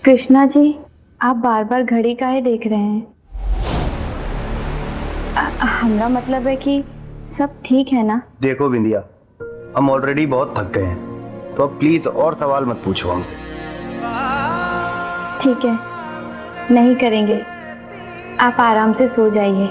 कृष्णा जी, आप बार बार घड़ी काहे देख रहे हैं? हमारा मतलब है कि सब ठीक है ना? देखो बिंदिया, हम ऑलरेडी बहुत थक गए हैं, तो अब प्लीज और सवाल मत पूछो हमसे। ठीक है, नहीं करेंगे। आप आराम से सो जाइए।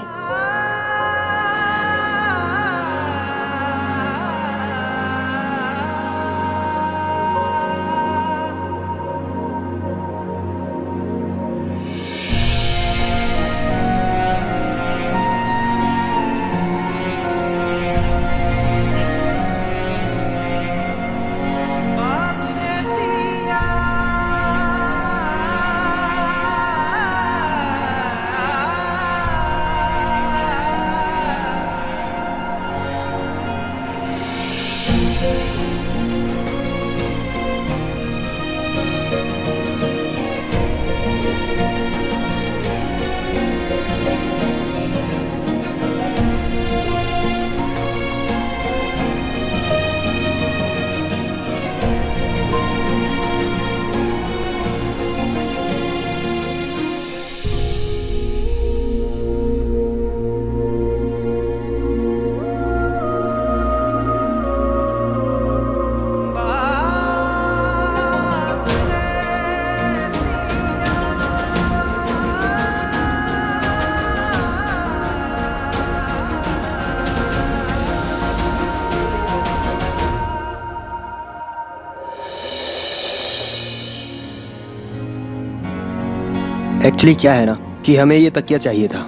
एक्चुअली क्या है ना कि हमें ये तकिया चाहिए था।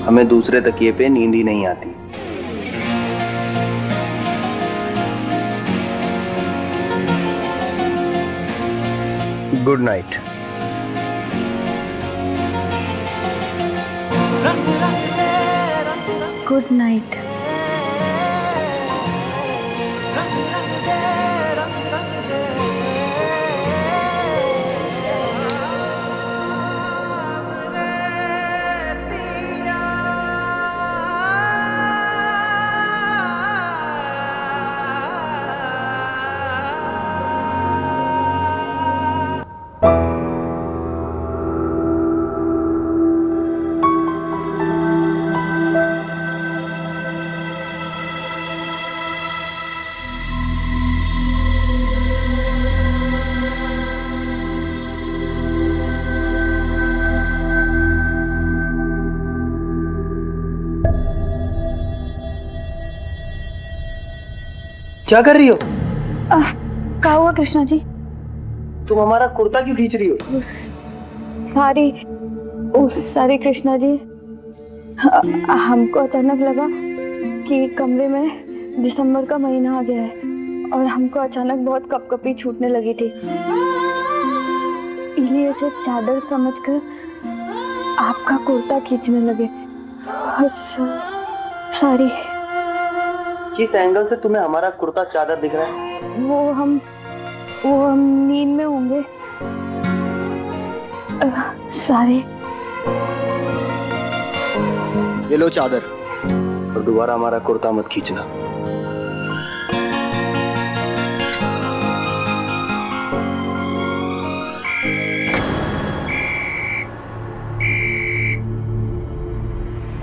हमें दूसरे तकिए पे नींद ही नहीं आती। Good night. Good night. क्या कर रही हो? क्या हुआ कृष्णा जी? तुम हमारा कुर्ता क्यों खींच रही हो? सारी कृष्णा जी, हमको अचानक लगा कि कमरे में दिसंबर का महीना आ गया है और हमको अचानक बहुत कपकपी छूटने लगी थी, इसलिए इसे चादर समझकर आपका कुर्ता खींचने लगे। सॉरी। किस एंगल से तुम्हें हमारा कुर्ता चादर दिख रहा है? वो हम नींद में होंगे। सॉरी। ये लो चादर। और दोबारा हमारा कुर्ता मत खींचना।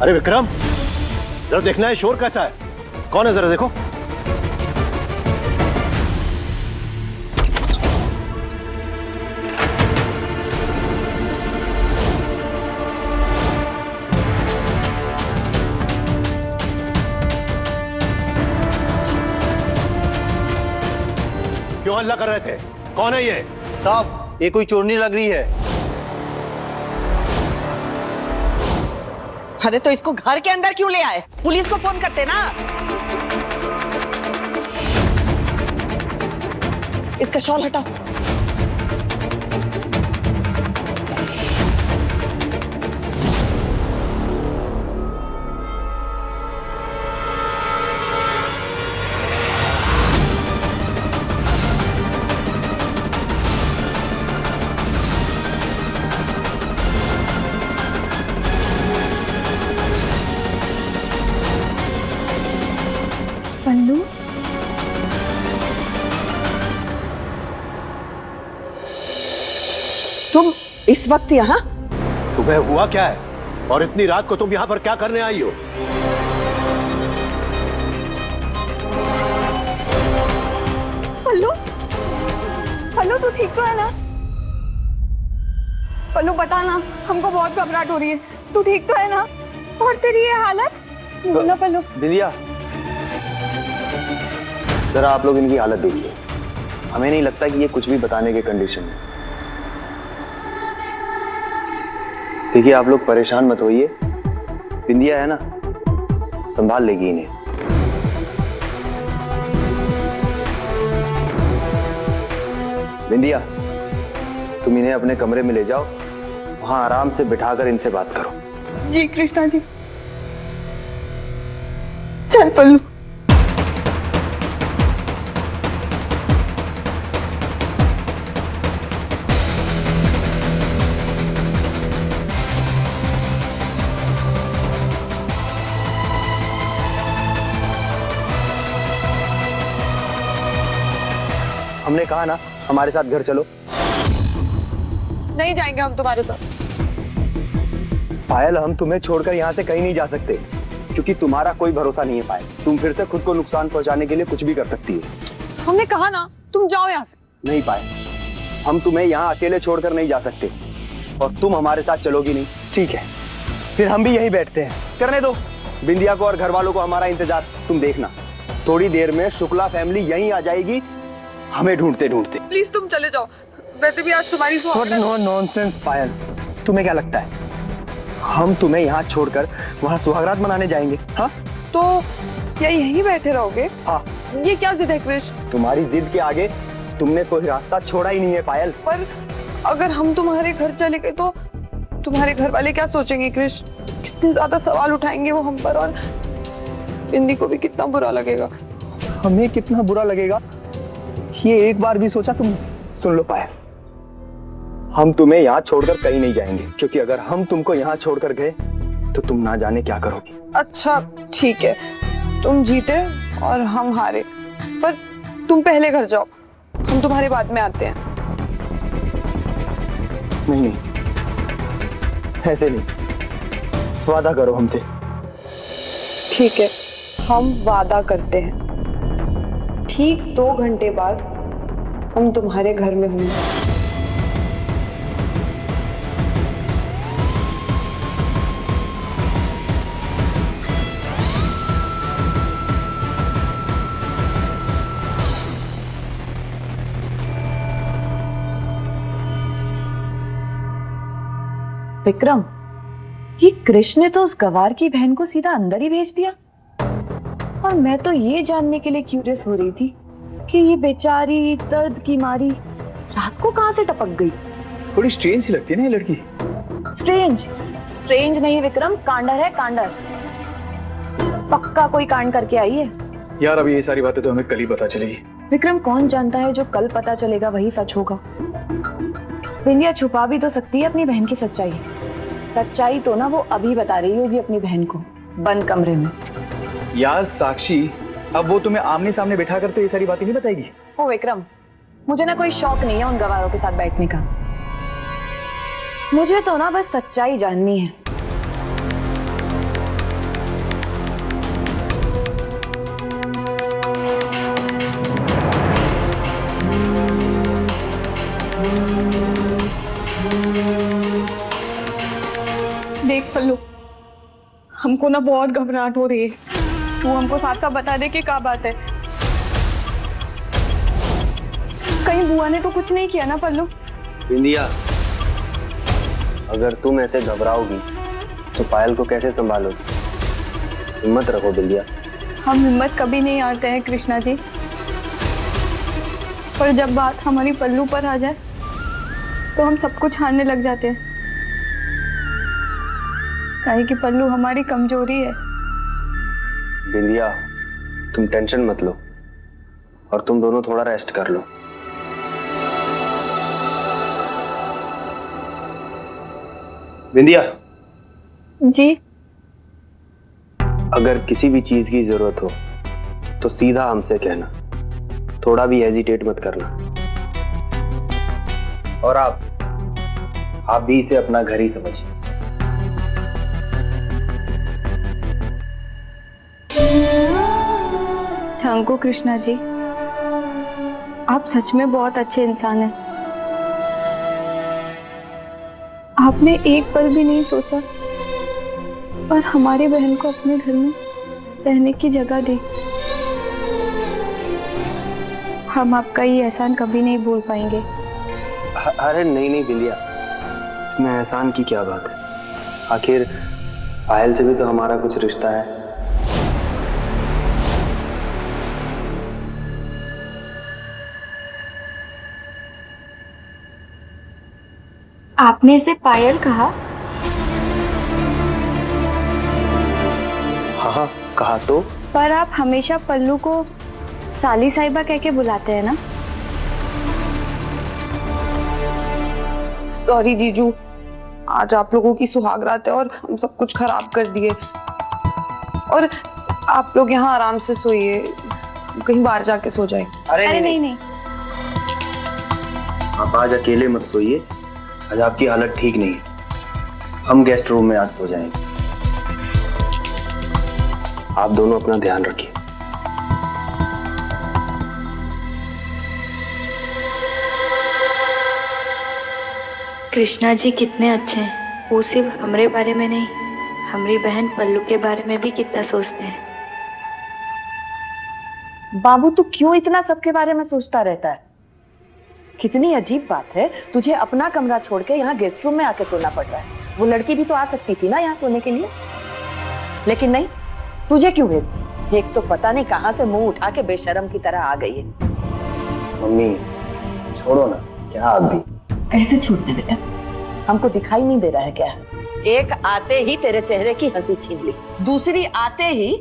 अरे विक्रम, जरा देखना है शोर कैसा है। कौन है, जरा देखो। क्यों हल्ला कर रहे थे? कौन है ये? साहब, ये कोई चोरनी लग रही है। अरे तो इसको घर के अंदर क्यों ले आए? पुलिस को फोन करते ना। इसका शॉल हटाओ। पल्लू, तुम इस वक्त यहाँ? तुम्हें हुआ क्या है और इतनी रात को तुम यहाँ पर क्या करने आई हो? पल्लू, पल्लू तू ठीक तो है ना? पल्लू बता ना, हमको बहुत घबराहट हो रही है। तू ठीक तो है ना? और तेरी ये हालत? बोलो पल्लू। बिंदिया, जरा आप लोग इनकी हालत देखिए। हमें नहीं लगता कि ये कुछ भी बताने के कंडीशन में। देखिए, आप लोग परेशान मत होइए। बिंदिया है ना, संभाल लेगी इन्हें। बिंदिया, तुम इन्हें अपने कमरे में ले जाओ, वहां आराम से बिठाकर इनसे बात करो। जी कृष्णा जी। चल पल्लू। हमने कहा ना, हमारे साथ घर चलो। नहीं जाएंगे हम तुम्हारे साथ। पायल, हम तुम्हें छोड़कर यहाँ से कहीं नहीं जा सकते, क्योंकि तुम्हारा कोई भरोसा नहीं है पायल। तुम फिर से खुद को नुकसान पहुंचाने के लिए कुछ भी कर सकती है। हमने कहा ना, तुम जाओ यहाँ से। नहीं पायल, हम तुम्हें यहाँ अकेले छोड़कर नहीं जा सकते, और तुम हमारे साथ चलोगी नहीं। ठीक है, फिर हम भी यहीं बैठते हैं। करने दो बिंदिया को और घर वालों को हमारा इंतजार। तुम देखना, थोड़ी देर में शुक्ला फैमिली यहीं आ जाएगी, हमें ढूंढते ढूंढते। प्लीज तुम चले जाओ। वैसे भी आज तुम्हारी नो नॉनसेंस पायल, तुम्हें क्या लगता है हम तुम्हें यहाँ छोड़कर वहाँ सुहागरात मनाने जाएंगे? हाँ, तो क्या यहीं बैठे रहोगे? हाँ। ये क्या जिद है कृष? तुम्हारी जिद के आगे तुमने कोई रास्ता छोड़ा ही नहीं है पायल। पर अगर हम तुम्हारे घर चले गए तो तुम्हारे घर वाले क्या सोचेंगे कृष? कितने ज्यादा सवाल उठाएंगे वो हम पर, और बिंदी को भी कितना बुरा लगेगा। हमें कितना बुरा लगेगा ये एक बार भी सोचा तुम? सुन लो पायल, हम तुम्हें यहाँ छोड़कर कहीं नहीं जाएंगे, क्योंकि अगर हम तुमको यहाँ छोड़कर गए तो तुम ना जाने क्या करोगी। अच्छा ठीक है, तुम जीते और हम हारे, पर तुम पहले घर जाओ, हम तुम्हारे बाद में आते हैं। नहीं नहीं, ऐसे नहीं, वादा करो हमसे। ठीक है, हम वादा करते हैं, ठीक 2 घंटे बाद हम तुम्हारे घर में होंगे। विक्रम, ये कृष्ण ने तो उस गवार की बहन को सीधा अंदर ही भेज दिया, और मैं तो ये जानने के लिए क्यूरियस हो रही थी कि ये बेचारी दर्द की मारी रात को कहां से टपक गई। थोड़ी स्ट्रेंज सी लगती है ना ये लड़की। स्ट्रेंज नहीं विक्रम, कांडर है कांडर। पक्का कोई कांड करके आई है। यार, अब ये सारी बातें तो हमें कल ही पता चलेगी। विक्रम, कौन जानता है, जो कल पता चलेगा वही सच होगा। बिंदिया छुपा भी तो सकती है अपनी बहन की सच्चाई। सच्चाई तो ना वो अभी बता रही होगी अपनी बहन को, बंद कमरे में। यार साक्षी, अब वो तुम्हें आमने सामने बैठा कर तो ये सारी बातें नहीं बताएगी। ओ विक्रम, मुझे ना कोई शौक नहीं है उन गवारों के साथ बैठने का। मुझे तो ना बस सच्चाई जाननी है। देख पल्लू, हमको ना बहुत घबराहट हो रही है। तू हमको साफ साफ बता दे कि क्या बात है। कहीं बुआ ने तो कुछ नहीं किया ना पल्लू? बिंदिया, अगर तुम ऐसे घबराओगी तो पायल को कैसे संभालोगी? हिम्मत रखो बिंदिया। हम हिम्मत कभी नहीं हारते हैं कृष्णा जी, पर जब बात हमारी पल्लू पर आ जाए तो हम सब कुछ हारने लग जाते हैं। काहे कि पल्लू हमारी कमजोरी है। बिंदिया, तुम टेंशन मत लो, और तुम दोनों थोड़ा रेस्ट कर लो। बिंदिया जी। अगर किसी भी चीज की जरूरत हो तो सीधा हमसे कहना, थोड़ा भी हेजिटेट मत करना। और आप आप भी इसे अपना घर ही समझिए। थैंक यू कृष्णा जी, आप सच में बहुत अच्छे इंसान हैं। आपने एक पल भी नहीं सोचा और हमारी बहन को अपने घर में रहने की जगह दी। हम आपका ये एहसान कभी नहीं भूल पाएंगे। अरे नहीं नहीं बिंदिया, इसमें एहसान की क्या बात है? आखिर पायल से भी तो हमारा कुछ रिश्ता है। आपने इसे पायल कहा? हाँ हाँ कहा तो। पर आप हमेशा पल्लू को साली साहिबा कह के बुलाते हैं ना? सॉरी जीजू, आज आप लोगों की सुहागरात है और हम सब कुछ खराब कर दिए। और आप लोग यहाँ आराम से सोइए, कहीं बाहर जाके सो जाए। अरे नहीं। आप आज अकेले मत सोइए, आज आपकी हालत ठीक नहीं है। हम गेस्ट रूम में आज सो जाएंगे। आप दोनों अपना ध्यान रखिए। कृष्णा जी कितने अच्छे हैं। वो सिर्फ हमरे बारे में नहीं, हमारी बहन पल्लू के बारे में भी कितना सोचते हैं। बाबू तू क्यों इतना सबके बारे में सोचता रहता है? कितनी अजीब बात है, तुझे अपना कमरा छोड़ के यहाँ गेस्ट रूम में आके सोना पड़ रहा है। वो लड़की भी तो आ सकती थी ना यहाँ सोने के लिए, लेकिन नहीं, तुझे क्यों भेज दी? एक तो पता नहीं कहाँ से मुंह उठा के बेशर्म की तरह आ गई है। मम्मी छोड़ो ना, क्या आप भी। कैसे छोड़ दे बेटा, हमको दिखाई नहीं दे रहा है क्या? एक आते ही तेरे चेहरे की हंसी छीन ली, दूसरी आते ही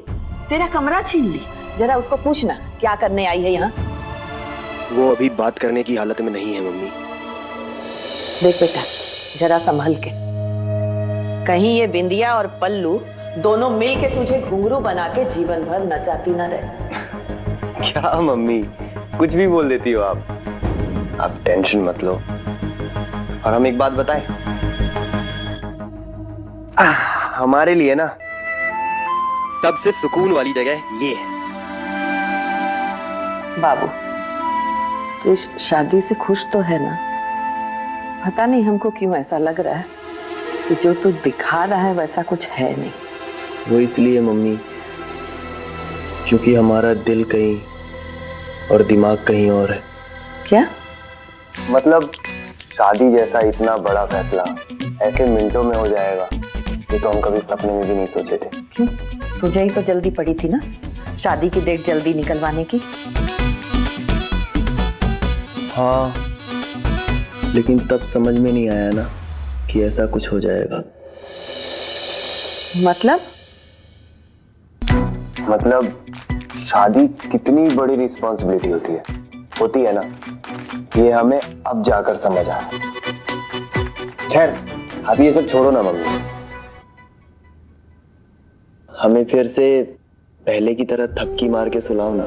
तेरा कमरा छीन ली। जरा उसको पूछना क्या करने आई है यहाँ। वो अभी बात करने की हालत में नहीं है मम्मी। देख बेटा, जरा संभल के, कहीं ये बिंदिया और पल्लू दोनों मिल के तुझे घुंघरू बना के जीवन भर नचाती न रहे। क्या मम्मी, कुछ भी बोल देती हो आप। आप टेंशन मत लो। और हम एक बात बताएं, हमारे लिए ना सबसे सुकून वाली जगह ये है। बाबू तू इस शादी से खुश तो है ना? पता नहीं हमको क्यों ऐसा लग रहा है कि जो तू दिखा रहा है वैसा कुछ है नहीं। वो इसलिए मम्मी, क्योंकि हमारा दिल कहीं और दिमाग कहीं और है। क्या मतलब शादी जैसा इतना बड़ा फैसला ऐसे मिनटों में हो जाएगा, ये तो हम कभी सपने में भी नहीं सोचे थे। क्यों? तुझे ही तो जल्दी पड़ी थी ना शादी की डेट जल्दी निकलवाने की। हाँ, लेकिन तब समझ में नहीं आया ना कि ऐसा कुछ हो जाएगा। मतलब शादी कितनी बड़ी रिस्पॉन्सिबिलिटी होती है ना, ये हमें अब जाकर समझ आया। खैर अब ये सब छोड़ो ना मम्मी, हमें फिर से पहले की तरह थपकी मार के सुलाओ ना।